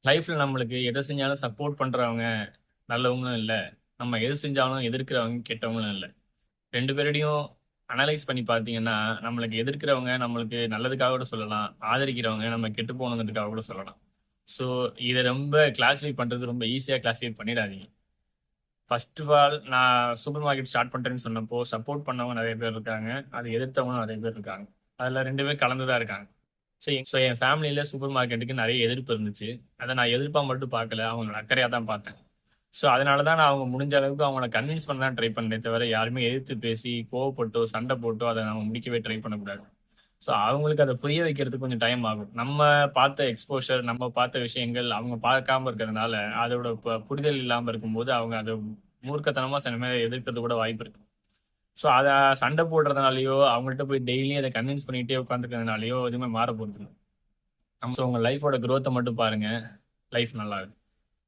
லைஃப்ல நம்மளுக்கு எதை செஞ்சாலும் சப்போர்ட் பண்றவங்க நல்லவங்களும் இல்ல. நம்ம எது செஞ்சாலும் எதிர்க்கிறவங்க கெட்டவங்களும் இல்ல. 2 பேருடையும் அனலைஸ் பண்ணி பார்த்தீங்கன்னா, நம்மளுக்கு எதிர்க்கிறவங்க நம்மளுக்கு நல்லதுக்காக கூட சொல்லலாம். ஆதரிக்கிறவங்க நம்ம கெட்டு போணுங்கிறதுக்காக கூட சொல்லலாம். ஸோ இத ரொம்ப கிளாசிஃபை பண்றது ரொம்ப ஈஸியா கிளாசிஃபை பண்ணிடாதீங்க. ஃபர்ஸ்ட் ஆஃப் ஆல் நான் சூப்பர் மார்க்கெட் ஸ்டார்ட் பண்றேன்னு சொன்னப்போ, சப்போர்ட் பண்ணவங்க நெறைய பேர் இருக்காங்க. அதை எதிர்த்தவங்களும் நெறைய பேர் இருக்காங்க. அதுல 2 பேர் கலந்து தான் இருக்காங்க. என் ஃபேமிலில சூப்பர் மார்க்கெட்டுக்கு நெறைய எதிர்ப்பு இருந்துச்சு. அத நான் எதிர்ப்பா மட்டும் பார்க்கல. அவங்களோட அக்கறையா தான் பார்த்தேன். அதனால தான் நான் அவங்க முடிஞ்ச அளவுக்கு அவங்கள கன்வின்ஸ் பண்ண தான் ட்ரை பண்ணேனே தவிர, யாருமே எதிர்த்து பேசி, கோவப்பட்டோ, சண்டை போட்டோ அத நம்ம முடிக்கவே ட்ரை பண்ணக்கூடாது. அவங்களுக்கு அத புரிய வைக்கிறதுக்கு கொஞ்சம் டைம் ஆகும். நம்ம பார்த்த எக்ஸ்போஷர், நம்ம பார்த்த விஷயங்கள் அவங்க பார்க்காம இருக்கிறதுனால, அதோட புரிதல் இல்லாம இருக்கும்போது, அவங்க அத மூர்க்கத்தனமா சில நேரம் எதிர்க்கிறது கூட வாய்ப்பு இருக்கு. அத சண்டை போடுறதுனாலயோ, அவங்கள்ட்ட போய் டெய்லியும் அத கன்வின்ஸ் பண்ணிட்டே உட்காந்துக்கிறதுனாலயோ எதுவுமே மாற போறதில்ல. உங்க லைஃபோட குரோத்த மட்டும் பாருங்க. லைஃப் நல்லா இருக்கும்.